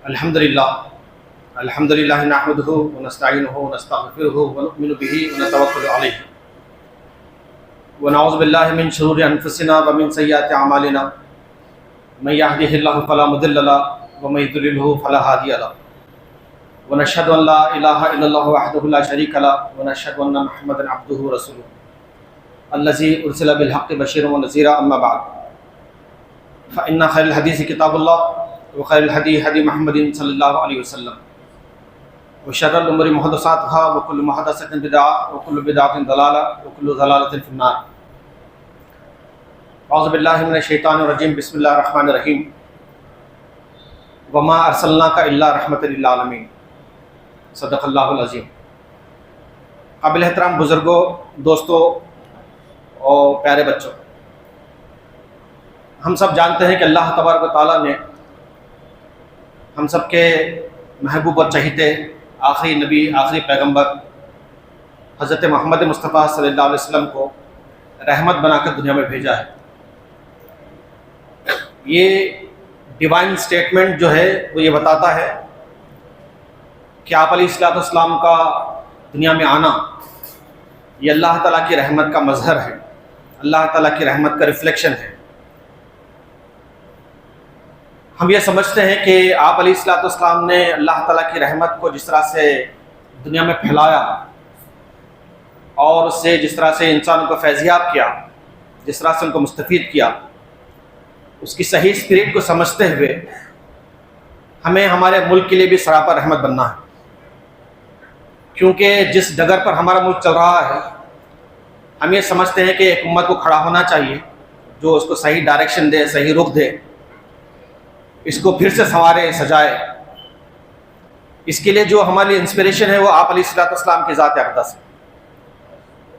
الحمدللہ نحمدہ ونستعینہ ونستغفرہ ونؤمن بہ ونتوکل علیہ ونعوذ باللہ من شرور انفسنا ومن سیئات اعمالنا من یہدہ اللہ فلا مضل له ومن یضلل فلا ہادی له ونشهد ان لا الہ الا اللہ وحدہ لا شریک له ونشهد ان محمدا عبدہ ورسولہ الذی ارسل بالحق بشیرا ونذیرا اما بعد فإن خیر الحدیث کتاب اللہ وخیر الحدی حدی محمد صلی اللہ علیہ وسلم وشر الامور محدثاتها وكل محدثۃ بدعۃ وكل بدعۃ ضلالہ وكل ضلالۃ فی النار۔ اعوذ باللہ من الشیطان الرجیم، بسم اللہ الرحمن الرحیم۔ وما ارسلناک الا رحمۃ للعالمین، صدق اللہ العظیم۔ قابل احترام بزرگوں، دوستوں اور پیارے بچوں، ہم سب جانتے ہیں کہ اللہ تبارک و تعالیٰ نے ہم سب کے محبوب اور چہیتے آخری نبی، آخری پیغمبر حضرت محمد مصطفیٰ صلی اللہ علیہ وسلم کو رحمت بنا کر دنیا میں بھیجا ہے۔ یہ ڈیوائن سٹیٹمنٹ جو ہے وہ یہ بتاتا ہے کہ آپ علیہ السلام کا دنیا میں آنا یہ اللہ تعالیٰ کی رحمت کا مظہر ہے، اللہ تعالیٰ کی رحمت کا ریفلیکشن ہے۔ ہم یہ سمجھتے ہیں کہ آپ علیہ السلام نے اللہ تعالیٰ کی رحمت کو جس طرح سے دنیا میں پھیلایا اور اس سے جس طرح سے انسانوں کو فیضیاب کیا، جس طرح سے ان کو مستفید کیا، اس کی صحیح اسپرٹ کو سمجھتے ہوئے ہمیں ہمارے ملک کے لیے بھی سراپا رحمت بننا ہے، کیونکہ جس ڈگر پر ہمارا ملک چل رہا ہے ہم یہ سمجھتے ہیں کہ ایک امت کو کھڑا ہونا چاہیے جو اس کو صحیح ڈائریکشن دے، صحیح رخ دے، اس کو پھر سے سنوارے، سجائے۔ اس کے لیے جو ہماری انسپریشن ہے وہ آپ علیہ السلام کی ذات اقدس ہے۔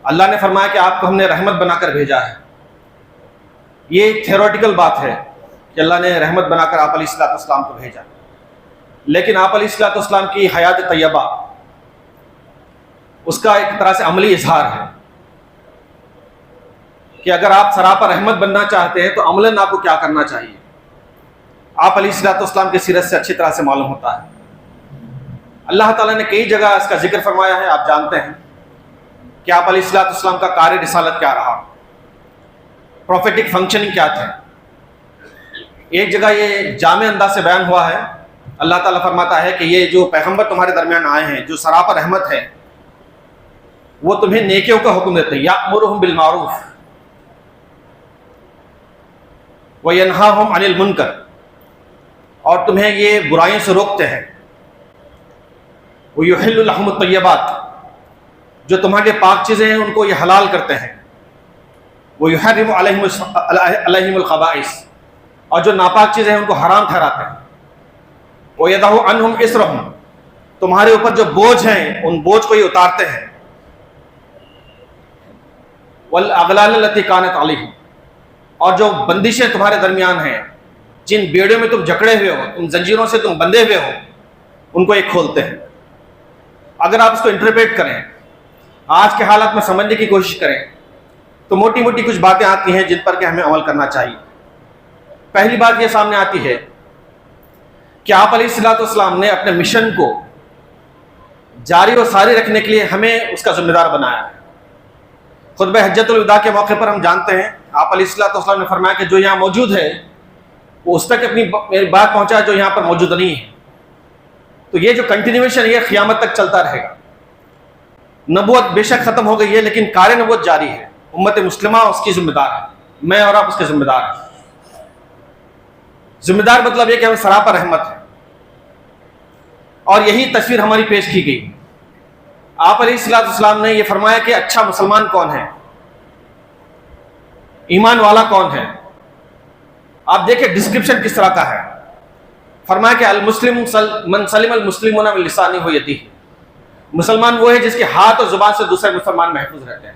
اللہ نے فرمایا کہ آپ کو ہم نے رحمت بنا کر بھیجا ہے۔ یہ ایک تھیوریٹیکل بات ہے کہ اللہ نے رحمت بنا کر آپ علیہ السلام کو بھیجا، لیکن آپ علیہ السلام کی حیات طیبہ اس کا ایک طرح سے عملی اظہار ہے کہ اگر آپ سراپا رحمت بننا چاہتے ہیں تو عملاً آپ کو کیا کرنا چاہیے۔ آپ علیہ السلام کی سیرت سے اچھی طرح سے معلوم ہوتا ہے۔ اللہ تعالیٰ نے کئی جگہ اس کا ذکر فرمایا ہے، آپ جانتے ہیں کہ آپ علیہ السلام کا کار رسالت کیا رہا، پروفیٹک فنکشننگ کیا تھا۔ ایک جگہ یہ جامع انداز سے بیان ہوا ہے، اللہ تعالیٰ فرماتا ہے کہ یہ جو پیغمبر تمہارے درمیان آئے ہیں جو سراپا رحمت ہے، وہ تمہیں نیکیوں کا حکم دیتے ہیں، یأمرہم بالمعروف وینہاہم عن المنکر، اور تمہیں یہ برائیوں سے روکتے ہیں، وَيُحِلُّ لَهُمُ الطَّيِّبَاتِ، جو تمہارے لیے پاک چیزیں ہیں ان کو یہ حلال کرتے ہیں، وَيُحَرِّمُ عَلَيْهِمُ الْخَبَائِثَ، اور جو ناپاک چیزیں ہیں ان کو حرام ٹھہراتے ہیں، وَيَضَعُ عَنْهُمْ إِصْرَهُمْ، تمہارے اوپر جو بوجھ ہیں ان بوجھ کو یہ اتارتے ہیں، وَالْأَغْلَالَ الَّتِي كَانَتْ عَلَيْهِمْ، اور جو بندشیں تمہارے درمیان ہیں، جن بیڑیوں میں تم جکڑے ہوئے ہو، ان زنجیروں سے تم بندھے ہوئے ہو، ان کو ایک کھولتے ہیں۔ اگر آپ اس کو انٹرپریٹ کریں، آج کے حالات میں سمجھنے کی کوشش کریں تو موٹی موٹی کچھ باتیں آتی ہیں جن پر کہ ہمیں عمل کرنا چاہیے۔ پہلی بات یہ سامنے آتی ہے کہ آپ علیہ السلام نے اپنے مشن کو جاری و ساری رکھنے کے لیے ہمیں اس کا ذمہ دار بنایا ہے۔ خطبہ حجۃ الوداع کے موقع پر ہم جانتے ہیں آپ علیہ السلام نے فرمایا کہ جو یہاں موجود ہے وہ اس تک اپنی بات پہنچا جو یہاں پر موجود نہیں ہے۔ تو یہ جو کنٹینیویشن ہے یہ قیامت تک چلتا رہے گا۔ نبوت بے شک ختم ہو گئی ہے لیکن کار نبوت جاری ہے، امت مسلمہ اس کی ذمہ دار ہے، میں اور آپ اس کے ذمہ دار ہیں۔ ذمہ دار مطلب یہ کہ ہمیں سراپا رحمت ہے، اور یہی تصویر ہماری پیش کی گئی۔ آپ علیہ السلام نے یہ فرمایا کہ اچھا مسلمان کون ہے، ایمان والا کون ہے۔ آپ دیکھیں ڈسکرپشن کس طرح کا ہے۔ فرمایا کہ المسلم من سلم المسلمون من لسانہ و یدہ، مسلمان وہ ہے جس کے ہاتھ اور زبان سے دوسرے مسلمان محفوظ رہتے ہیں۔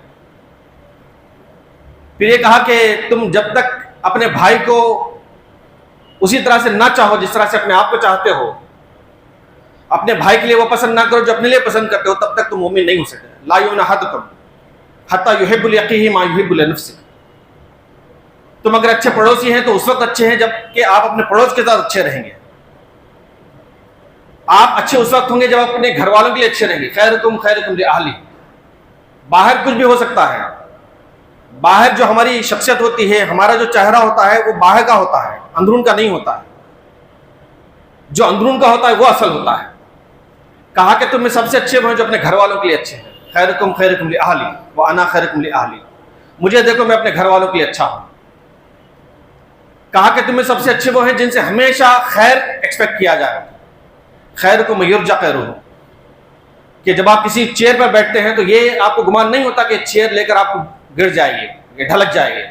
پھر یہ کہا کہ تم جب تک اپنے بھائی کو اسی طرح سے نہ چاہو جس طرح سے اپنے آپ کو چاہتے ہو، اپنے بھائی کے لیے وہ پسند نہ کرو جو اپنے لیے پسند کرتے ہو، تب تک تم مومن نہیں ہو سکتے۔ لا یؤمن احدکم حتی یحب لأخیہ ما یحب لنفسہ، تم اگر اچھے پڑوسی ہیں تو اس وقت اچھے ہیں جب کہ آپ اپنے پڑوس کے ساتھ اچھے رہیں گے۔ آپ اچھے اس وقت ہوں گے جب آپ اپنے گھر والوں کے لیے اچھے رہیں گے. خیرکم خیرکم لأہلی. باہر کچھ بھی ہو سکتا ہے, باہر جو ہماری شخصیت ہوتی ہے, ہمارا جو چہرہ ہوتا ہے وہ باہر کا ہوتا ہے, اندرون کا نہیں ہوتا ہے. جو اندرون کا ہوتا ہے وہ اصل ہوتا ہے. کہا کہ تم میں سب سے اچھے وہ ہیں جو اپنے گھر والوں کے لیے اچھے ہیں. خیرکم خیرکم لأہلی وأنا خیرکم لأہلی. مجھے دیکھو میں اپنے گھر والوں کے لیے اچھا ہوں. کہا کہ تم میں سب سے اچھے وہ ہیں جن سے ہمیشہ خیر ایکسپیکٹ کیا جائے. خیرکم من یرجى خیرہ, کہ جب آپ کسی چیئر پر بیٹھتے ہیں تو یہ آپ کو گمان نہیں ہوتا کہ چیئر لے کر آپ گر جائے گی, ڈھلک جائے گی.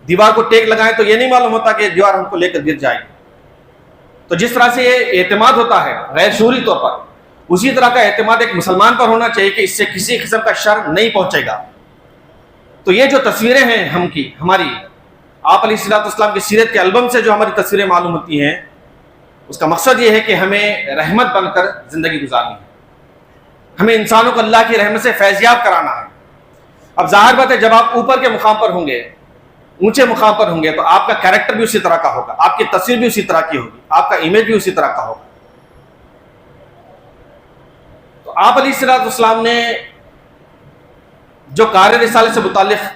دیوار کو ٹیک لگائیں تو یہ نہیں معلوم ہوتا کہ دیوار ہم کو لے کر گر جائے گی. تو جس طرح سے یہ اعتماد ہوتا ہے غیر شعوری طور پر, اسی طرح کا اعتماد ایک مسلمان پر ہونا چاہیے کہ اس سے کسی قسم کا شر نہیں پہنچے گا. تو یہ جو تصویریں ہیں ہماری آپ علیہ الصلوۃ والسلام کی سیرت کے البم سے جو ہماری تصویریں معلوم ہوتی ہیں, اس کا مقصد یہ ہے کہ ہمیں رحمت بن کر زندگی گزارنی ہے, ہمیں انسانوں کو اللہ کی رحمت سے فیضیاب کرانا ہے. اب ظاہر بات ہے جب آپ اوپر کے مقام پر ہوں گے, اونچے مقام پر ہوں گے, تو آپ کا کیریکٹر بھی اسی طرح کا ہوگا, آپ کی تصویر بھی اسی طرح کی ہوگی, آپ کا امیج بھی اسی طرح کا ہوگا. تو آپ علیہ الصلوۃ والسلام نے جو کار رسالے سے متعلق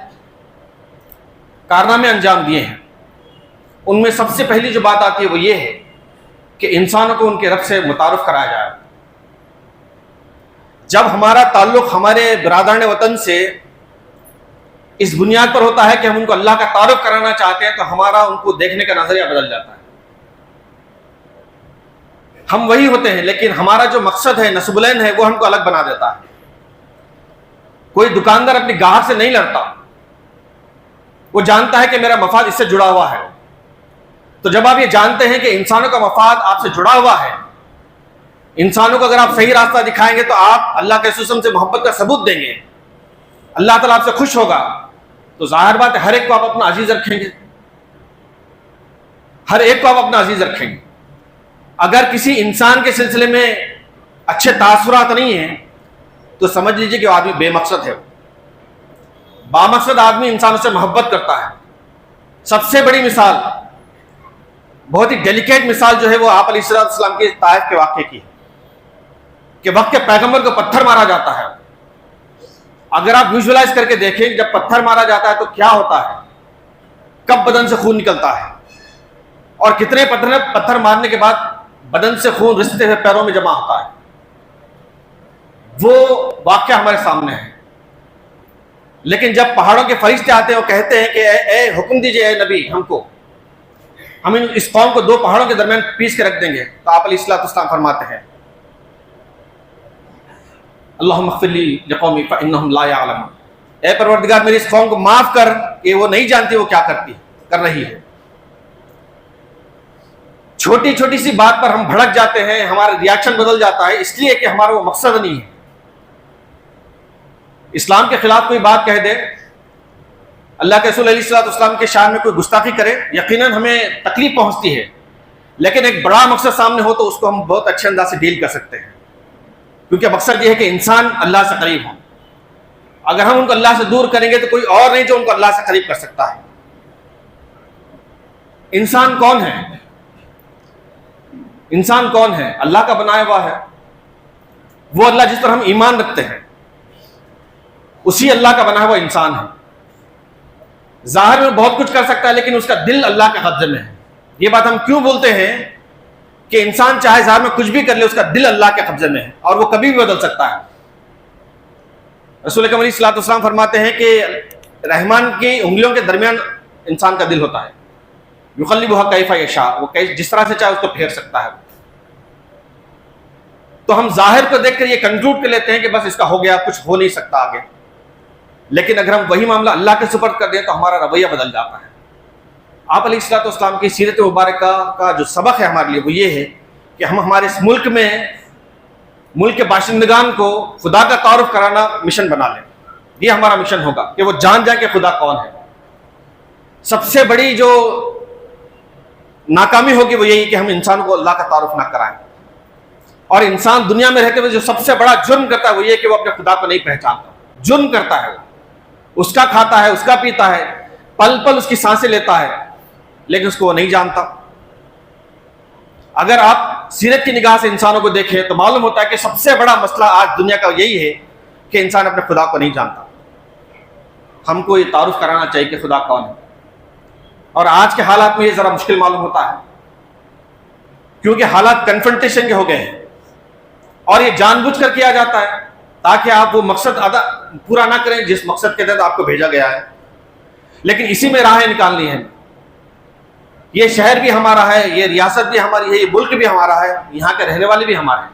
کارنامے انجام دیے ہیں, ان میں سب سے پہلی جو بات آتی ہے وہ یہ ہے کہ انسانوں کو ان کے رب سے متعارف کرایا جائے. جب ہمارا تعلق ہمارے برادران وطن سے اس بنیاد پر ہوتا ہے کہ ہم ان کو اللہ کا تعارف کرانا چاہتے ہیں, تو ہمارا ان کو دیکھنے کا نظریہ بدل جاتا ہے. ہم وہی ہوتے ہیں, لیکن ہمارا جو مقصد ہے, نسب العین ہے, وہ ہم کو الگ بنا دیتا ہے. کوئی دکاندار اپنی گاہک سے نہیں لڑتا, وہ جانتا ہے کہ میرا مفاد اس سے جڑا ہوا ہے. تو جب آپ یہ جانتے ہیں کہ انسانوں کا مفاد آپ سے جڑا ہوا ہے, انسانوں کو اگر آپ صحیح راستہ دکھائیں گے تو آپ اللہ کے رسول سے محبت کا ثبوت دیں گے, اللہ تعالیٰ آپ سے خوش ہوگا, تو ظاہر بات ہے ہر ایک کو آپ اپنا عزیز رکھیں گے, ہر ایک کو آپ اپنا عزیز رکھیں گے. اگر کسی انسان کے سلسلے میں اچھے تاثرات نہیں ہیں تو سمجھ لیجیے کہ وہ آدمی بے مقصد ہے. بامقصد آدمی انسانوں سے محبت کرتا ہے. سب سے بڑی مثال, بہت ہی ڈیلیکیٹ مثال جو ہے وہ آپ علیہ الصلوۃ والسلام کے طائف کے واقعے کی ہے, کہ وقت کے پیغمبر کو پتھر مارا جاتا ہے. اگر آپ ویژولائز کر کے دیکھیں جب پتھر مارا جاتا ہے تو کیا ہوتا ہے, کب بدن سے خون نکلتا ہے, اور کتنے پتھر مارنے کے بعد بدن سے خون رستے ہوئے پیروں میں جمع ہوتا ہے. وہ واقعہ ہمارے سامنے ہے. لیکن جب پہاڑوں کے فرشتے آتے ہیں, وہ کہتے ہیں کہ اے حکم دیجئے اے نبی, ہم اس قوم کو 2 پہاڑوں کے درمیان پیس کے رکھ دیں گے. تو آپ علیہ الصلوۃ والسلام فرماتے ہیں اللہم اغفر لی لقومی فانہم لا یعلمون, اے پروردگار میری اس قوم کو معاف کر کہ وہ نہیں جانتی وہ کیا کر رہی ہے. چھوٹی چھوٹی سی بات پر ہم بھڑک جاتے ہیں, ہمارا ریاکشن بدل جاتا ہے, اس لیے کہ ہمارا وہ مقصد نہیں ہے. اسلام کے خلاف کوئی بات کہہ دے, اللہ کے رسول علیہ الصلوۃ والسلام کے شان میں کوئی گستاخی کرے, یقیناً ہمیں تکلیف پہنچتی ہے, لیکن ایک بڑا مقصد سامنے ہو تو اس کو ہم بہت اچھے انداز سے ڈیل کر سکتے ہیں, کیونکہ مقصد یہ ہے کہ انسان اللہ سے قریب ہو. اگر ہم ان کو اللہ سے دور کریں گے تو کوئی اور نہیں جو ان کو اللہ سے قریب کر سکتا ہے. انسان کون ہے؟ انسان کون ہے؟ اللہ کا بنایا ہوا ہے. وہ اللہ جس پر ہم ایمان رکھتے ہیں اسی اللہ کا بنایا ہوا انسان ہے. ظاہر میں بہت کچھ کر سکتا ہے لیکن اس کا دل اللہ کے قبضے میں ہے. یہ بات ہم کیوں بولتے ہیں کہ انسان چاہے ظاہر میں کچھ بھی کر لے, اس کا دل اللہ کے قبضے میں ہے اور وہ کبھی بھی بدل سکتا ہے. رسول اکرم علیہ الصلوۃ والسلام فرماتے ہیں کہ رحمان کی انگلیوں کے درمیان انسان کا دل ہوتا ہے, یقلبها کیف یشاء, وہ جس طرح سے چاہے اس کو پھیر سکتا ہے. تو ہم ظاہر کو دیکھ کر یہ کنکلوڈ کر لیتے ہیں کہ بس اس کا ہو گیا, کچھ ہو نہیں سکتا آگے. لیکن اگر ہم وہی معاملہ اللہ کے سپرد کر دیں تو ہمارا رویہ بدل جاتا ہے. آپ علیہ الصلوۃ والسلام کی سیرت مبارکہ کا جو سبق ہے ہمارے لیے وہ یہ ہے کہ ہم ہمارے اس ملک میں ملک کے باشندگان کو خدا کا تعارف کرانا مشن بنا لیں. یہ ہمارا مشن ہوگا کہ وہ جان جائیں کہ خدا کون ہے. سب سے بڑی جو ناکامی ہوگی وہ یہی کہ ہم انسان کو اللہ کا تعارف نہ کرائیں. اور انسان دنیا میں رہتے ہوئے جو سب سے بڑا جرم کرتا ہے وہ یہ کہ وہ اپنے خدا کو نہیں پہچانتا. جرم کرتا ہے, وہ اس کا کھاتا ہے, اس کا پیتا ہے, پل پل اس کی سانسیں لیتا ہے, لیکن اس کو وہ نہیں جانتا. اگر آپ سیرت کی نگاہ سے انسانوں کو دیکھیں تو معلوم ہوتا ہے کہ سب سے بڑا مسئلہ آج دنیا کا یہی ہے کہ انسان اپنے خدا کو نہیں جانتا. ہم کو یہ تعارف کرانا چاہیے کہ خدا کون ہے. اور آج کے حالات میں یہ ذرا مشکل معلوم ہوتا ہے کیونکہ حالات کنفرنٹیشن کے ہو گئے ہیں اور یہ جان بوجھ کر کیا جاتا ہے تاکہ آپ وہ مقصد پورا نہ کریں جس مقصد کے تحت آپ کو بھیجا گیا ہے. لیکن اسی میں راہیں نکالنی ہیں. یہ شہر بھی ہمارا ہے, یہ ریاست بھی ہماری ہے, یہ ملک بھی ہمارا ہے, یہاں کے رہنے والے بھی ہمارے ہیں.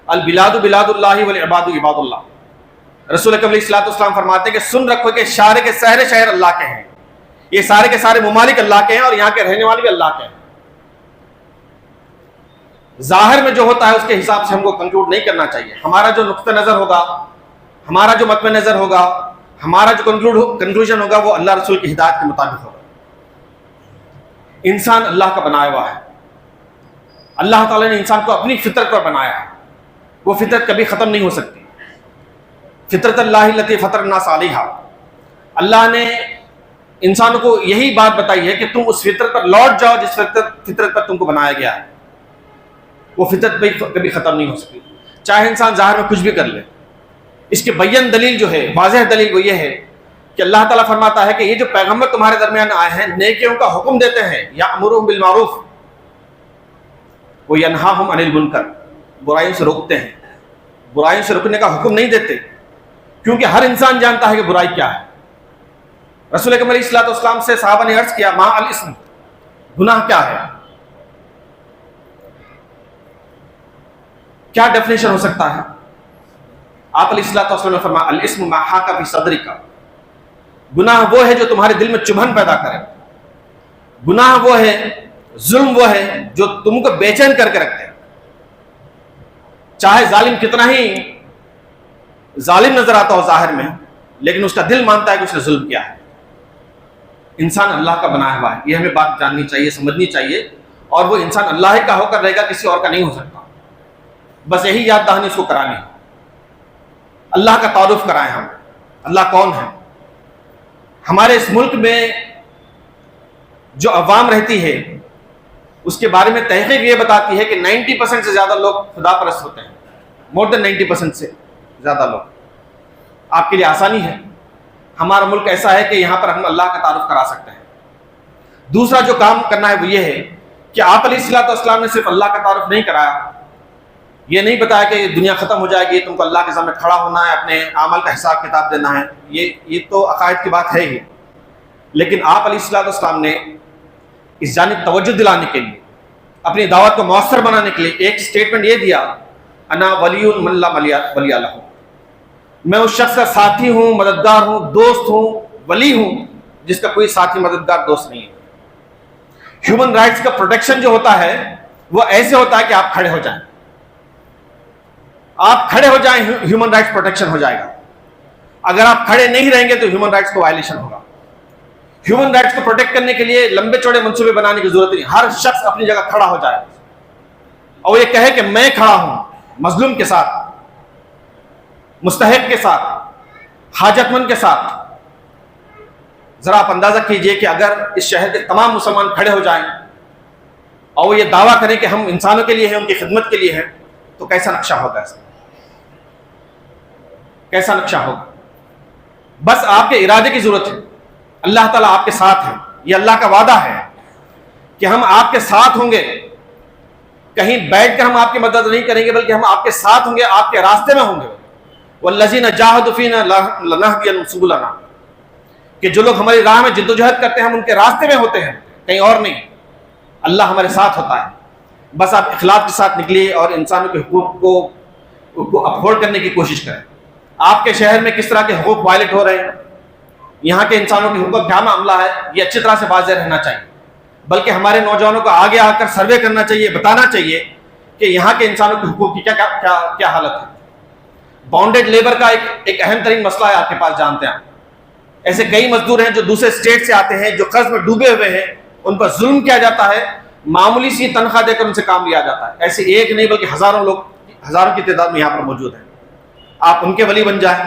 البلاد بلاد اللہ والعباد عباد اللہ. رسول اکرم علیہ الصلوۃ والسلام فرماتے ہیں کہ سن رکھو کہ شہر کے سارے شہر اللہ کے ہیں, یہ سارے کے سارے ممالک اللہ کے ہیں اور یہاں کے رہنے والے بھی اللہ کے ہیں. ظاہر میں جو ہوتا ہے اس کے حساب سے ہم کو کنکلوڈ نہیں کرنا چاہیے. ہمارا جو نقطہ نظر ہوگا, ہمارا جو مطمع نظر ہوگا, ہمارا جو کنکلوژن ہوگا وہ اللہ رسول کی ہدایت کے مطابق ہوگا. انسان اللہ کا بنایا ہوا ہے. اللہ تعالیٰ نے انسان کو اپنی فطرت پر بنایا ہے. وہ فطرت کبھی ختم نہیں ہو سکتی. فطرت اللہ التی فطر الناس علیہا. اللہ نے انسانوں کو یہی بات بتائی ہے کہ تم اس فطرت پر لوٹ جاؤ جس فطرت پر تم کو بنایا گیا ہے. وہ فطرت بھی کبھی ختم نہیں ہو سکتی, چاہے انسان ظاہر میں کچھ بھی کر لے. اس کی بیان دلیل جو ہے, واضح دلیل وہ یہ ہے کہ اللہ تعالیٰ فرماتا ہے کہ یہ جو پیغمبر تمہارے درمیان آئے ہیں نیکیوں کا حکم دیتے ہیں, یأمرون بالمعروف وینہاہم عن المنکر, برائیوں سے روکتے ہیں. برائیوں سے روکنے کا حکم نہیں دیتے کیونکہ ہر انسان جانتا ہے کہ برائی کیا ہے. رسول اکرم علیہ الصلوۃ والسلام سے صحابہ نے عرض کیا ما الاسم, گناہ کیا ہے, کیا ڈیفینیشن ہو سکتا ہے؟ آپ علیہ الصلوۃ والسلام نے فرمایا الاسم ما حاک فی صدرک. گناہ وہ ہے جو تمہارے دل میں چبھن پیدا کرے. گناہ وہ ہے, ظلم وہ ہے جو تم کو بے چین کر کے رکھتے. چاہے ظالم کتنا ہی ظالم نظر آتا ہو ظاہر میں, لیکن اس کا دل مانتا ہے کہ اس نے ظلم کیا ہے. انسان اللہ کا بنایا ہوا ہے, یہ ہمیں بات جاننی چاہیے, سمجھنی چاہیے. اور وہ انسان اللہ کا ہو کر رہے گا, کسی اور کا نہیں ہو سکتا. بس یہی یاد دہانی اس کو کرانی ہے. اللہ کا تعارف کرائیں ہم, اللہ کون ہے. ہمارے اس ملک میں جو عوام رہتی ہے اس کے بارے میں تحقیق یہ بتاتی ہے کہ 90% سے زیادہ لوگ خدا پرست ہوتے ہیں. مور دین 90% سے زیادہ لوگ. آپ کے لیے آسانی ہے, ہمارا ملک ایسا ہے کہ یہاں پر ہم اللہ کا تعارف کرا سکتے ہیں. دوسرا جو کام کرنا ہے وہ یہ ہے کہ آپ علیہ الصلوۃ والسلام نے صرف اللہ کا تعارف نہیں کرایا, یہ نہیں بتایا کہ دنیا ختم ہو جائے گی, تم کو اللہ کے سامنے کھڑا ہونا ہے, اپنے اعمال کا حساب کتاب دینا ہے. یہ تو عقائد کی بات ہے ہی. لیکن آپ علیہ الصلوۃ والسلام نے اس جانب توجہ دلانے کے لیے, اپنی دعوت کو مؤثر بنانے کے لیے ایک سٹیٹمنٹ یہ دیا, انا ولی من لا ولی لہ. میں اس شخص کا ساتھی ہوں, مددگار ہوں, دوست ہوں, ولی ہوں جس کا کوئی ساتھی مددگار دوست نہیں ہے. ہیومن رائٹس کا پروٹیکشن جو ہوتا ہے وہ ایسے ہوتا ہے کہ آپ کھڑے ہو جائیں. آپ کھڑے ہو جائیں, ہیومن رائٹس پروٹیکشن ہو جائے گا. اگر آپ کھڑے نہیں رہیں گے تو ہیومن رائٹس کو وائلیشن ہوگا. ہیومن رائٹس کو پروٹیکٹ کرنے کے لیے لمبے چوڑے منصوبے بنانے کی ضرورت نہیں. ہر شخص اپنی جگہ کھڑا ہو جائے اور یہ کہے کہ میں کھڑا ہوں مظلوم کے ساتھ, مستحق کے ساتھ, حاجت مند کے ساتھ. ذرا آپ اندازہ کیجئے کہ اگر اس شہر کے تمام مسلمان کھڑے ہو جائیں اور وہ یہ دعویٰ کریں کہ ہم انسانوں کے لیے ہیں, ان کی خدمت کے لیے ہیں, تو کیسا نقشہ ہوگا اس کا, کیسا نقشہ ہوگا. بس آپ کے ارادے کی ضرورت ہے. اللہ تعالیٰ آپ کے ساتھ ہے, یہ اللہ کا وعدہ ہے کہ ہم آپ کے ساتھ ہوں گے. کہیں بیٹھ کر ہم آپ کی مدد نہیں کریں گے بلکہ ہم آپ کے ساتھ ہوں گے, آپ کے راستے میں ہوں گے. والذین جاہدوا فینا لنہدینہم سبلنا, کہ جو لوگ ہماری راہ میں جد و جہد کرتے ہیں ہم ان کے راستے میں ہوتے ہیں, کہیں اور نہیں. اللہ ہمارے ساتھ ہوتا ہے. بس آپ اخلاص کے ساتھ نکلیے اور انسانوں کے حقوق کو اپہولڈ کرنے کی کوشش کریں. آپ کے شہر میں کس طرح کے حقوق وائلیٹ ہو رہے ہیں, یہاں کے انسانوں کے حقوق کیا معاملہ ہے, یہ اچھی طرح سے واضح رہنا چاہیے. بلکہ ہمارے نوجوانوں کو آگے آ کر سروے کرنا چاہیے, بتانا چاہیے کہ یہاں کے انسانوں کے حقوق کی کیا حالت ہے. باؤنڈیڈ لیبر کا ایک اہم ترین مسئلہ ہے, آپ کے پاس جانتے ہیں. ایسے کئی مزدور ہیں جو دوسرے اسٹیٹ سے آتے ہیں, جو قرض میں ڈوبے ہوئے ہیں, ان پر ظلم کیا جاتا ہے, معمولی سی تنخواہ دے کر ان سے کام لیا جاتا ہے. ایسے ایک نہیں بلکہ ہزاروں کی تعداد میں یہاں پر موجود ہیں. آپ ان کے ولی بن جائیں.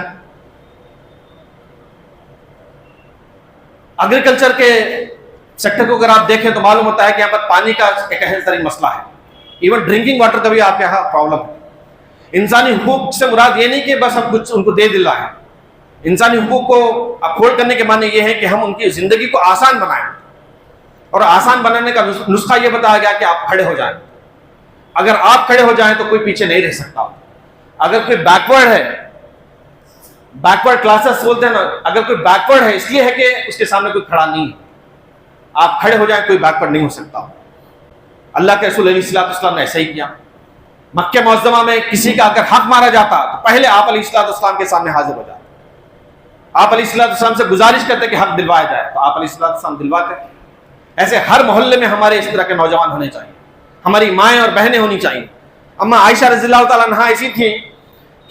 ایگریکلچر کے سیکٹر کو اگر آپ دیکھیں تو معلوم ہوتا ہے کہ یہاں پر پانی کا ایک اہم ترین مسئلہ ہے. ایون ڈرنکنگ واٹر کا بھی آپ کے یہاں پرابلم ہے. انسانی حقوق سے مراد یہ نہیں کہ بس ہم کچھ ان کو دے دلا ہے. انسانی حقوق کو اپہولڈ کرنے کے معنی یہ ہے کہ ہم ان کی زندگی کو آسان بنائیں, اور آسان بنانے کا نسخہ یہ بتایا گیا کہ آپ کھڑے ہو جائیں. اگر آپ کھڑے ہو جائیں تو کوئی پیچھے نہیں رہ سکتا. اگر کوئی بیکورڈ ہے, بیکورڈ کلاسز بولتے ہیں نا, اگر کوئی بیکورڈ ہے اس لیے ہے کہ اس کے سامنے کوئی کھڑا نہیں ہے. آپ کھڑے ہو جائیں, کوئی بیکورڈ نہیں ہو سکتا. اللہ کے رسول علیہ الصلوۃ والسلام نے ایسا ہی کیا. مکہ معظمہ میں کسی کا اگر حق مارا جاتا تو پہلے آپ علیہ الصلوۃ والسلام کے سامنے حاضر ہو جاتے. آپ علیہ الصلوۃ والسلام سے گزارش کرتے کہ حق دلوایا جائے, تو آپ علیہ الصلوۃ والسلام دلواتے. ایسے ہر محلے میں ہمارے اس طرح کے نوجوان ہونے چاہیے. ہماری مائیں اور بہنیں ہونی چاہیے. اما عائشہ رضی اللہ تعالیٰ عنہا ایسی تھیں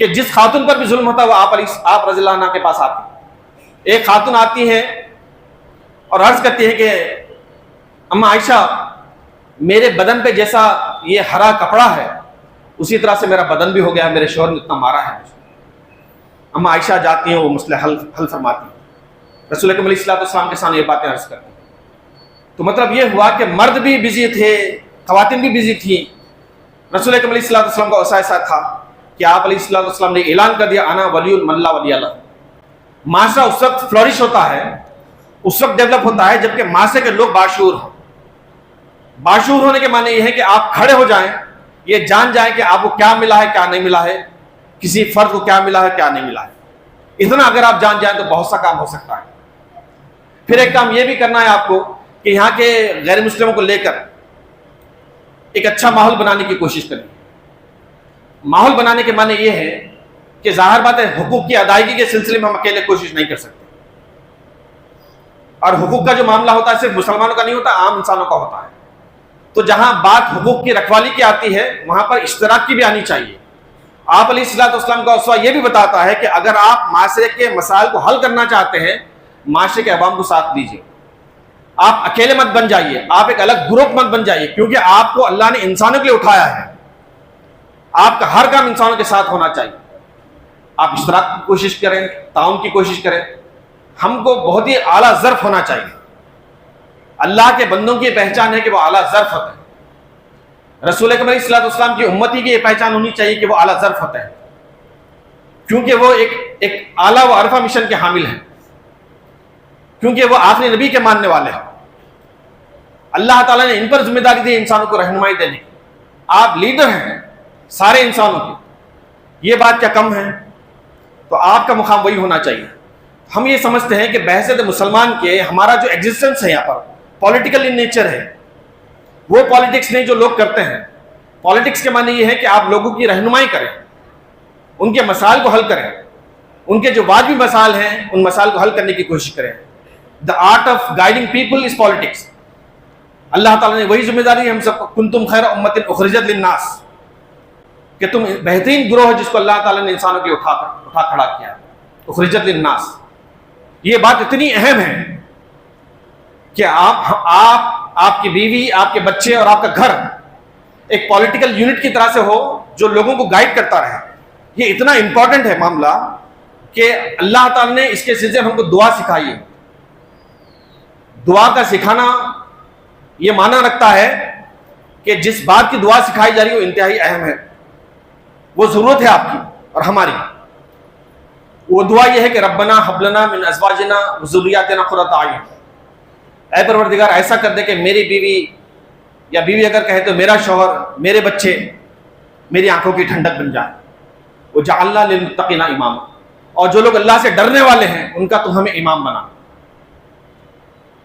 کہ جس خاتون پر بھی ظلم ہوتا وہ آپ رضی اللہ عنہ کے پاس آتی. ایک خاتون آتی ہے اور عرض کرتی ہے کہ اما عائشہ, میرے بدن پہ جیسا یہ ہرا کپڑا ہے اسی طرح سے میرا بدن بھی ہو گیا, میرے شوہر نے اتنا مارا ہے. اما عائشہ جاتی ہیں, وہ مسئلہ حل فرماتی ہیں. رسول اکرم علیہ الصلوۃ والسلام کے سامنے یہ باتیں عرض کرتی ہیں. تو مطلب یہ ہوا کہ مرد بھی بزی تھے, خواتین بھی بزی تھیں. رسول اکرم علیہ الصلوۃ والسلام کا ایسا تھا کہ آپ علیہ الصلوۃ والسلام نے اعلان کر دیا, انا ولی من لا ولی لہ. معاشرہ اس وقت فلورش ہوتا ہے, اس وقت ڈیولپ ہوتا ہے جبکہ معاشرے کے لوگ باشعور ہوں. باشعور ہونے کے معنی یہ ہے کہ آپ کھڑے ہو جائیں, یہ جان جائیں کہ آپ کو کیا ملا ہے کیا نہیں ملا ہے, کسی فرد کو کیا ملا ہے کیا نہیں ملا ہے. اتنا اگر آپ جان جائیں تو بہت سا کام ہو سکتا ہے. پھر ایک کام یہ بھی کرنا ہے آپ کو کہ یہاں کے غیر مسلموں کو لے کر ایک اچھا ماحول بنانے کی کوشش کریں. ماحول بنانے کے معنی یہ ہے کہ ظاہر بات ہے حقوق کی ادائیگی کے سلسلے میں ہم اکیلے کوشش نہیں کر سکتے, اور حقوق کا جو معاملہ ہوتا ہے صرف مسلمانوں کا نہیں ہوتا, عام انسانوں کا ہوتا ہے. تو جہاں بات حقوق کی رکھوالی کی آتی ہے وہاں پر اشتراک کی بھی آنی چاہیے. آپ علیہ الصلوۃ والسلام کا اسوہ یہ بھی بتاتا ہے کہ اگر آپ معاشرے کے مسائل کو حل کرنا چاہتے ہیں, معاشرے کے عوام کو ساتھ دیجیے. آپ اکیلے مت بن جائیے, آپ ایک الگ گروپ مت بن جائیے, کیونکہ آپ کو اللہ نے انسانوں کے لیے اٹھایا ہے. آپ کا ہر کام انسانوں کے ساتھ ہونا چاہیے. آپ اشتراک کی کوشش کریں, تعاون کی کوشش کریں. ہم کو بہت ہی اعلیٰ ظرف ہونا چاہیے. اللہ کے بندوں کی پہچان ہے کہ وہ اعلیٰ ظرف ہوتے ہیں. رسول اکرم علیہ الصلوۃ والسلام کی امتی کی یہ پہچان ہونی چاہیے کہ وہ اعلیٰ ظرف ہوتے ہیں, کیونکہ وہ ایک اعلیٰ و عرفہ مشن کے حامل ہیں, کیونکہ وہ آخری نبی کے ماننے والے ہیں. اللہ تعالیٰ نے ان پر ذمہ داری دی انسانوں کو رہنمائی دینے کی. آپ لیڈر ہیں سارے انسانوں کے, یہ بات کیا کم ہے؟ تو آپ کا مقام وہی ہونا چاہیے. ہم یہ سمجھتے ہیں کہ بحیثیت مسلمان کے ہمارا جو ایگزسٹنس ہے یہاں پر پولیٹیکل ان نیچر ہے. وہ پالیٹکس نہیں جو لوگ کرتے ہیں. پالیٹکس کے معنی یہ ہے کہ آپ لوگوں کی رہنمائی کریں, ان کے مسائل کو حل کریں, ان کے جو واجبی مسائل ہیں ان مسائل کو حل کرنے کی کوشش کریں. The art of guiding people is politics. اللہ تعالیٰ نے وہی ذمہ داری ہم سب کو, کنتم خیر امت اخرجت للناس, کہ تم بہترین گروہ ہے جس کو اللہ تعالیٰ نے انسانوں کے اٹھا کھڑا کیا. اخرجت للناس, یہ بات اتنی اہم ہے کہ آپ کی بیوی, آپ کے بچے اور آپ کا گھر ایک پولیٹیکل یونٹ کی طرح سے ہو جو لوگوں کو گائیڈ کرتا رہے. یہ اتنا امپورٹنٹ ہے معاملہ کہ اللہ تعالیٰ نے اس کے سلسلے میں ہم کو دعا سکھائی ہے. دعا کا سکھانا یہ معنی رکھتا ہے کہ جس بات کی دعا سکھائی جا رہی ہے وہ انتہائی اہم ہے, وہ ضرورت ہے آپ کی اور ہماری. وہ دعا یہ ہے کہ ربنا حب لنا من ازواجنا وذریاتنا قرۃ اعین, اے پروردگار ایسا کر دے کہ میری بیوی, یا بیوی اگر کہے تو میرا شوہر, میرے بچے میری آنکھوں کی ٹھنڈک بن جائے. وجعلنا للمتقین اماما, اور جو لوگ اللہ سے ڈرنے والے ہیں ان کا تو ہمیں امام بنا.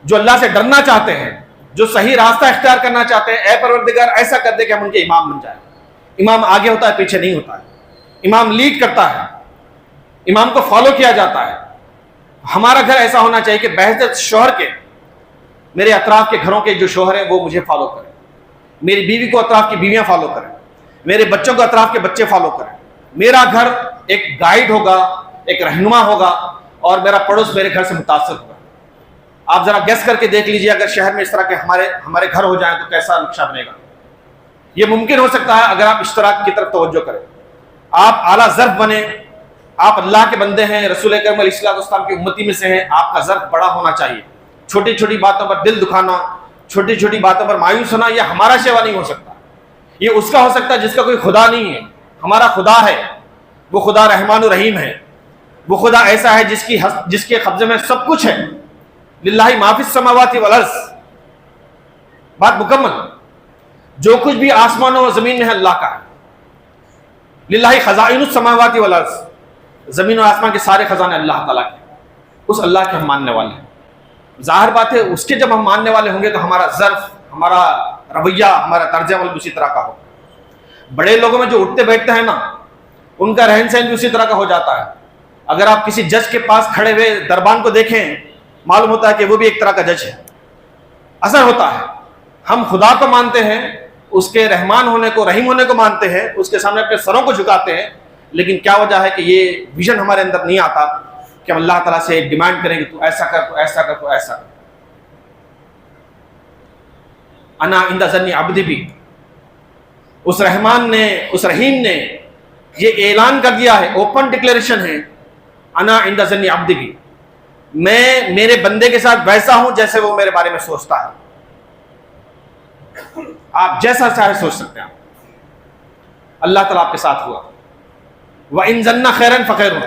جو اللہ سے ڈرنا چاہتے ہیں, جو صحیح راستہ اختیار کرنا چاہتے ہیں, اے پروردگار ایسا کر دے کہ ہم ان کے امام بن جائیں. امام آگے ہوتا ہے, پیچھے نہیں ہوتا ہے. امام لیڈ کرتا ہے, امام کو فالو کیا جاتا ہے. ہمارا گھر ایسا ہونا چاہیے کہ بحیثیت شوہر کے, میرے اطراف کے گھروں کے جو شوہر ہیں وہ مجھے فالو کریں, میری بیوی کو اطراف کی بیویاں فالو کریں, میرے بچوں کو اطراف کے بچے فالو کریں. میرا گھر ایک گائیڈ ہوگا, ایک رہنما ہوگا, اور میرا پڑوس میرے گھر سے متاثر ہوگا. آپ ذرا گیس کر کے دیکھ لیجئے اگر شہر میں اس طرح کے ہمارے گھر ہو جائیں تو کیسا نقشہ بنے گا. یہ ممکن ہو سکتا ہے اگر آپ اشتراک کی طرف توجہ کریں, آپ اعلیٰ ظرف بنیں. آپ اللہ کے بندے ہیں, رسول اکرم علیہ الصلوۃ والسلام کی امتی میں سے ہیں, آپ کا ظرف بڑا ہونا چاہیے. چھوٹی چھوٹی باتوں پر دل دکھانا, چھوٹی چھوٹی باتوں پر مایوس ہونا, یہ ہمارا شیوا نہیں ہو سکتا. یہ اس کا ہو سکتا ہے جس کا کوئی خدا نہیں ہے. ہمارا خدا ہے، وہ خدا رحمان و رحیم ہے. وہ خدا ایسا ہے جس کے قبضے میں سب کچھ ہے. للہ ما فی السماوات والارض، بات مکمل. جو کچھ بھی آسمانوں اور زمین میں ہے اللہ کا ہے. للہ خزائن السماوات والارض، زمین و آسمان کے سارے خزانے اللہ تعالیٰ کے. اس اللہ کے ہم ماننے والے ہیں. ظاہر بات ہے اس کے جب ہم ماننے والے ہوں گے تو ہمارا ظرف، ہمارا رویہ، ہمارا طرز عمل اسی طرح کا ہو. بڑے لوگوں میں جو اٹھتے بیٹھتے ہیں نا، ان کا رہن سہن بھی اسی طرح کا ہو جاتا ہے. اگر آپ کسی جج کے پاس کھڑے ہوئے دربان کو دیکھیں، معلوم ہوتا ہے کہ وہ بھی ایک طرح کا جج ہے. اثر ہوتا ہے. ہم خدا کو مانتے ہیں، اس کے رحمان ہونے کو، رحیم ہونے کو مانتے ہیں، اس کے سامنے اپنے سروں کو جھکاتے ہیں، لیکن کیا وجہ ہے کہ یہ ویژن ہمارے اندر نہیں آتا کہ ہم اللہ تعالیٰ سے ڈیمانڈ کریں کہ تو ایسا کر، تو ایسا کر، تو ایسا کر. انا عند ظن عبدی بھی، اس رحمان نے، اس رحیم نے یہ اعلان کر دیا ہے، اوپن ڈکلیریشن ہے، انا عند ظن عبدی بھی، میں میرے بندے کے ساتھ ویسا ہوں جیسے وہ میرے بارے میں سوچتا ہے. آپ جیسا چاہے سوچ سکتے ہیں. اللہ تعالیٰ آپ کے ساتھ ہوا. وَإِن ظَنَّ خَيْرًا فَخَيْرٌ،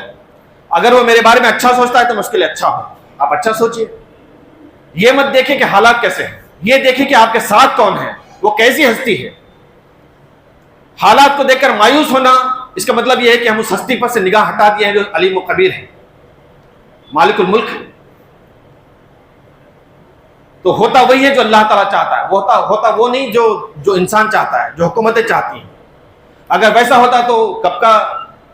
اگر وہ میرے بارے میں اچھا سوچتا ہے تو میں اس کے لیے اچھا ہوں. آپ اچھا سوچئے. یہ مت دیکھیں کہ حالات کیسے ہیں، یہ دیکھیں کہ آپ کے ساتھ کون ہے، وہ کیسی ہستی ہے. حالات کو دیکھ کر مایوس ہونا، اس کا مطلب یہ ہے کہ ہم اس ہستی پر سے نگاہ ہٹا دیے ہیں جو علیم و خبیر ہے، مالک الملک ہے. تو ہوتا وہی ہے جو اللہ تعالیٰ چاہتا ہے، ہوتا وہ نہیں جو انسان چاہتا ہے، جو حکومتیں چاہتی ہیں. اگر ویسا ہوتا تو کب کا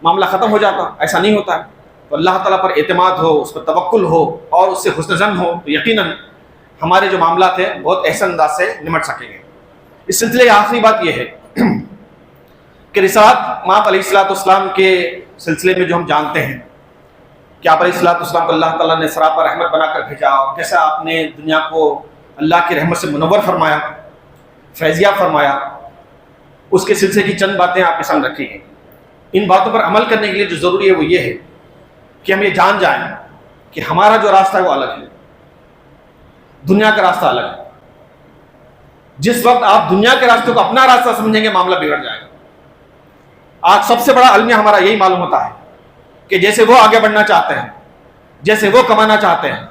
معاملہ ختم ہو جاتا. ایسا نہیں ہوتا ہے. تو اللہ تعالیٰ پر اعتماد ہو، اس پر توکل ہو اور اس سے حسن ظن ہو تو یقیناً ہمارے جو معاملات ہیں بہت احسن انداز سے نمٹ سکیں گے. اس سلسلے کی آخری بات یہ ہے کہ رسالت مآب علیہ السلام کے سلسلے میں جو ہم جانتے ہیں کہ آپ علیہ السلام کو اللہ تعالیٰ نے سراپا رحمت بنا کر بھیجا، اور کیسا آپ نے دنیا کو اللہ کی رحمت سے منور فرمایا، فیضیاب فرمایا. اس کے سلسلے کی چند باتیں آپ کے سامنے رکھی ہیں. ان باتوں پر عمل کرنے کے لیے جو ضروری ہے وہ یہ ہے کہ ہم یہ جان جائیں کہ ہمارا جو راستہ ہے وہ الگ ہے، دنیا کا راستہ الگ ہے. جس وقت آپ دنیا کے راستے کو اپنا راستہ سمجھیں گے معاملہ بگڑ جائے گا. آج سب سے بڑا المیہ ہمارا یہی معلوم ہوتا ہے کہ جیسے وہ آگے بڑھنا چاہتے ہیں، جیسے وہ کمانا چاہتے ہیں،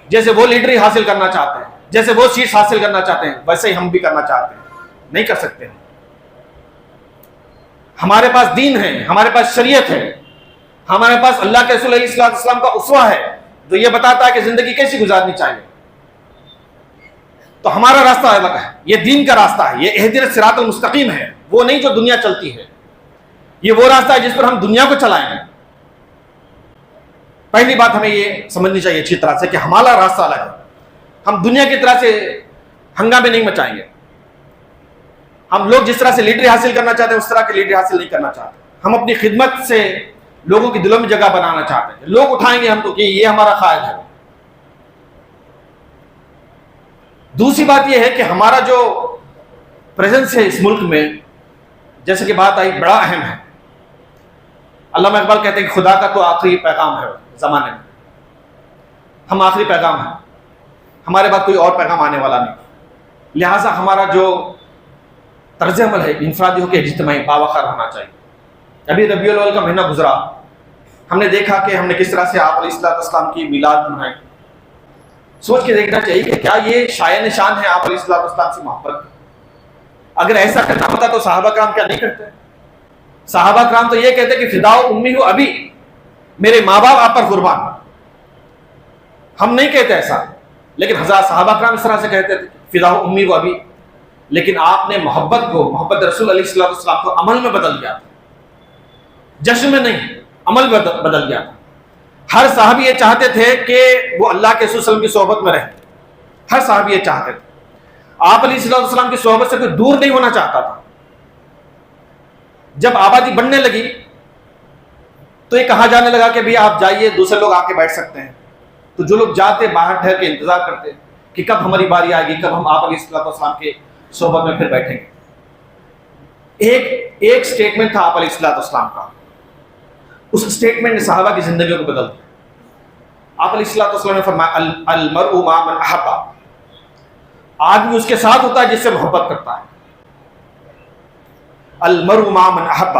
جیسے وہ لیڈری حاصل کرنا چاہتے ہیں، جیسے وہ سیٹس حاصل کرنا چاہتے ہیں، ویسے ہی ہم بھی کرنا چاہتے ہیں. نہیں کر سکتے. ہمارے پاس دین ہے، ہمارے پاس شریعت ہے، ہمارے پاس اللہ کے رسول علیہ السلام کا اسوہ ہے جو یہ بتاتا ہے کہ زندگی کیسی گزارنی چاہیے. تو ہمارا راستہ الگ ہے. یہ دین کا راستہ ہے، یہ اہدنا الصراط المستقیم ہے، وہ نہیں جو دنیا چلتی ہے. یہ وہ راستہ ہے جس پر ہم دنیا کو چلائیں گے. پہلی بات ہمیں یہ سمجھنی چاہیے اچھی طرح سے کہ ہمارا راستہ الگ ہے. ہم دنیا کی طرح سے ہنگامے نہیں مچائیں گے. ہم لوگ جس طرح سے لیڈری حاصل کرنا چاہتے ہیں اس طرح کی لیڈری حاصل نہیں کرنا چاہتے. ہم اپنی خدمت سے لوگوں کی دلوں میں جگہ بنانا چاہتے ہیں. لوگ اٹھائیں گے ہم تو کہ یہ ہمارا قائد ہے. دوسری بات یہ ہے کہ ہمارا جو پریزنس ہے اس ملک میں، جیسے کہ بات آئی، بڑا اہم ہے. علامہ اقبال کہتے ہیں کہ خدا کا تو آخری پیغام ہے زمانے میں. ہم آخری پیغام ہیں، ہمارے بعد کوئی اور پیغام آنے والا نہیں. لہٰذا ہمارا جو طرز عمل ہے انفرادی ہو کے اجتماعی باوقار ہونا چاہیے. ابھی ربیع الاول کا مہینہ گزرا، ہم نے دیکھا کہ ہم نے کس طرح سے آپ علیہ السلام کی میلاد منائی. سوچ کے دیکھنا چاہیے کہ کیا یہ شایع نشان ہے آپ علیہ السلام سے محبت؟ اگر ایسا کرنا ہوتا تو صحابہ کرام کیا نہیں کرتے؟ صحابہ کرام تو یہ کہتے کہ فداء امی ہو ابھی، میرے ماں باپ آپ پر قربان. ہم نہیں کہتے ایسا، لیکن ہزار صحابہ کرام اس طرح سے کہتے تھے فداء امی ہو ابھی. لیکن آپ نے محبت کو، محبت رسول علیہ السلام کو عمل میں بدل دیا. جشن میں نہیں، عمل میں بدل گیا. ہر صحابی یہ چاہتے تھے کہ وہ اللہ کے رسول صلی اللہ علیہ وسلم کی صحبت میں رہیں. ہر صحابی یہ چاہتے تھے. آپ علیہ السلام کی صحبت سے کوئی دور نہیں ہونا چاہتا تھا. جب آبادی بڑھنے لگی تو یہ کہا جانے لگا کہ بھی آپ جائیے، دوسرے لوگ آ کے بیٹھ سکتے ہیں. تو جو لوگ جاتے باہر ٹھہر کے انتظار کرتے کہ کب ہماری باری آئے گی، کب ہم آپ علیہ السلام کے صحبت میں پھر بیٹھیں گے. ایک سٹیٹمنٹ تھا آپ علیہ السلام کا، اس سٹیٹمنٹ نے صحابہ کی زندگیوں کو بدل دیا. آپ علیہ السلام نے فرمایا المرء مع من احب، آدمی اس کے ساتھ ہوتا ہے جس سے محبت کرتا ہے. المرء مع من احب،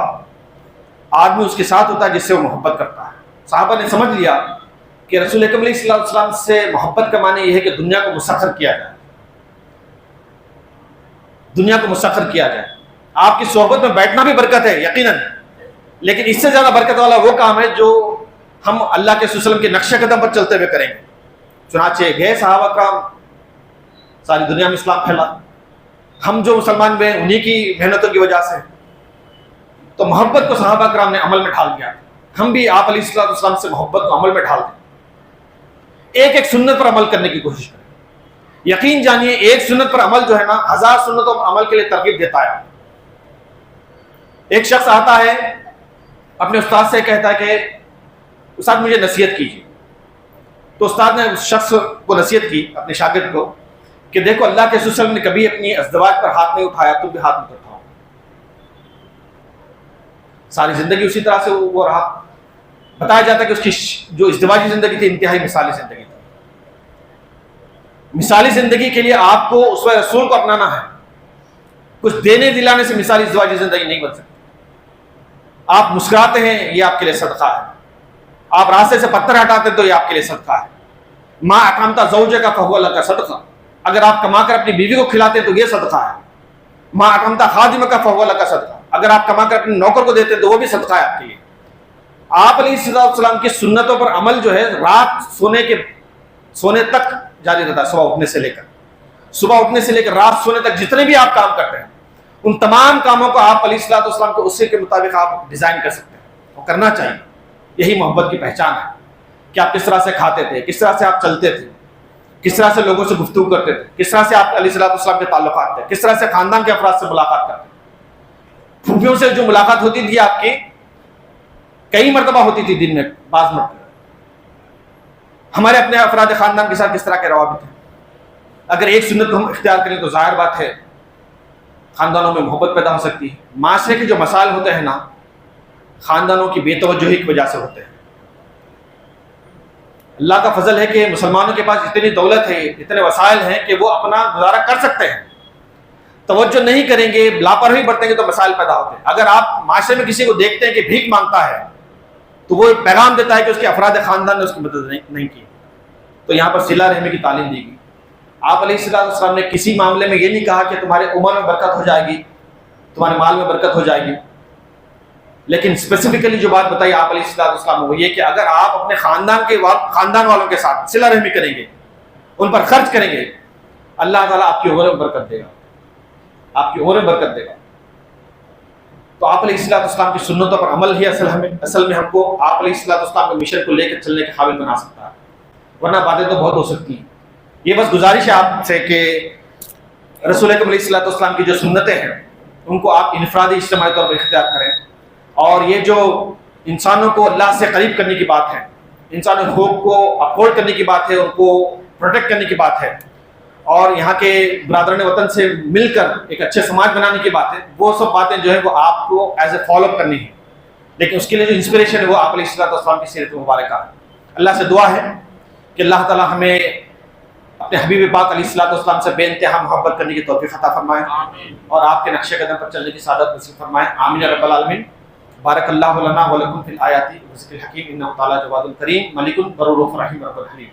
آدمی اس کے ساتھ ہوتا ہے جس سے وہ محبت کرتا ہے۔ صحابہ نے سمجھ لیا کہ رسول اکرم علیہ الصلوۃ والسلام سے محبت کا معنی یہ ہے کہ دنیا کو مسخر کیا جائے، دنیا کو مسخر کیا جائے۔ آپ کی صحبت میں بیٹھنا بھی برکت ہے یقیناً، لیکن اس سے زیادہ برکت والا وہ کام ہے جو ہم اللہ کے رسول کے نقش قدم پر چلتے ہوئے کریں گے۔ چنانچہ گئے صحابہ کرام، ساری دنیا میں اسلام پھیلا، ہم جو مسلمان ہوئے انہی کی محنتوں کی وجہ سے، تو محبت کو صحابہ کرام نے عمل میں ڈھال دیا۔ ہم بھی آپ علیہ الصلوۃ والسلام سے محبت کو عمل میں ڈھال دیں، ایک ایک سنت پر عمل کرنے کی کوشش کریں۔ یقین جانیے ایک سنت پر عمل جو ہے نا 1000 سنتوں پر عمل کے لیے ترغیب دیتا ہے۔ ایک شخص آتا ہے اپنے استاد سے کہتا ہے کہ استاد مجھے نصیحت کیجیے، تو استاد نے اس شخص کو نصیحت کی اپنے شاگرد کو کہ دیکھو اللہ کے رسول نے کبھی اپنی ازدواج پر ہاتھ نہیں اٹھایا، تم بھی ہاتھ مت اٹھاؤ۔ ساری زندگی اسی طرح سے وہ رہا۔ بتایا جاتا ہے کہ اس کی جو ازدواجی زندگی تھی انتہائی مثالی زندگی تھی۔ مثالی زندگی کے لیے آپ کو اسوہ رسول کو اپنانا ہے، کچھ دینے دلانے سے مثالی ازدواجی زندگی نہیں بن سکتی۔ آپ مسکراتے ہیں یہ آپ کے لیے صدقہ ہے، آپ راستے سے پتھر ہٹاتے ہیں تو یہ آپ کے لیے صدقہ ہے۔ ما اطعمت زوجک فہو لک صدقہ، اگر آپ کما کر اپنی بیوی کو کھلاتے ہیں تو یہ صدقہ ہے۔ ما اطعمت خادمک فہو لک صدقہ، اگر آپ کما کر اپنے نوکر کو دیتے ہیں تو وہ بھی صدقہ ہے آپ کے لیے۔ آپ علیہ السلام کی سنتوں پر عمل جو ہے رات سونے تک جاری رہتا ہے، صبح اٹھنے سے لے کر رات سونے تک جتنے بھی آپ کام کرتے ہیں ان تمام کاموں کو آپ علیہ السلام کے اسی کے مطابق آپ ڈیزائن کر سکتے ہیں اور کرنا چاہیے۔ یہی محبت کی پہچان ہے کہ آپ کس طرح سے کھاتے تھے، کس طرح سے آپ چلتے تھے، کس طرح سے لوگوں سے گفتگو کرتے تھے، کس طرح سے آپ علیہ السلام کے تعلقات تھے، کس طرح سے خاندان کے افراد سے ملاقات کرتے تھے۔ پھوپھیوں سے جو ملاقات ہوتی تھی آپ کی کئی مرتبہ ہوتی تھی دن میں، بعض مرتبہ ہمارے اپنے افراد خاندان کے ساتھ کس طرح کے روابط ہیں۔ اگر ایک سنت کو ہم اختیار کریں تو ظاہر بات ہے خاندانوں میں محبت پیدا ہو سکتی ہے۔ معاشرے کے جو مسائل ہوتے ہیں نا خاندانوں کی بے توجہی کی وجہ سے ہوتے ہیں۔ اللہ کا فضل ہے کہ مسلمانوں کے پاس اتنی دولت ہے، اتنے وسائل ہیں کہ وہ اپنا گزارا کر سکتے ہیں۔ توجہ نہیں کریں گے، لاپرواہی برتیں گے تو مسائل پیدا ہوتے ہیں۔ اگر آپ معاشرے میں کسی کو دیکھتے ہیں کہ بھیک مانگتا ہے تو وہ پیغام دیتا ہے کہ اس کے افراد خاندان نے اس کی مدد نہیں کی، تو یہاں پر صلہ رحمی کی تعلیم دی گئی۔ آپ علیہ السلام نے کسی معاملے میں یہ نہیں کہا کہ تمہارے عمر میں برکت ہو جائے گی، تمہارے مال میں برکت ہو جائے گی، لیکن اسپیسیفکلی جو بات بتائی آپ علیہ السلام وہ یہ کہ اگر آپ اپنے خاندان والوں کے ساتھ صلہ رحمی کریں گے، ان پر خرچ کریں گے، اللہ تعالیٰ آپ کی عمر میں برکت دے گا، آپ کی عمر میں برکت دے گا۔ تو آپ علیہ السلام کی سنتوں پر عمل ہی اصل میں ہم کو آپ علیہ السلام کے مشن کو لے کر چلنے کے قابل بنا سکتا ہے، ورنہ باتیں تو بہت ہو سکتی ہیں۔ یہ بس گزارش ہے آپ سے کہ رسول اکرم علیہ السلام کی جو سنتیں ہیں ان کو آپ انفرادی اجتماعی طور پر اختیار کریں، اور یہ جو انسانوں کو اللہ سے قریب کرنے کی بات ہے، انسانی حقوق کو اپہولڈ کرنے کی بات ہے، ان کو پروٹیکٹ کرنے کی بات ہے، اور یہاں کے برادران وطن سے مل کر ایک اچھے سماج بنانے کی بات ہے، وہ سب باتیں جو ہے وہ آپ کو ایز اے فالو اپ کرنی ہے، لیکن اس کے لیے جو انسپریشن ہے وہ آپ علیہ السلام کی سیرت مبارکہ ہے۔ اللہ سے دعا ہے کہ اللہ تعالیٰ ہمیں اپنے حبیب پاک علیہ السلام سے بے انتہا محبت کرنے کی توفیق عطا فرمائے اور آپ کے نقش قدم پر چلنے کی سعادت نصیب فرمائے، آمین رب العالمین۔ بارک اللہ لنا ولکم فی الآیات و ذکر الحکیم، انہ تعالی جواد الکریم ملک بر الرحیم رب الحلیم۔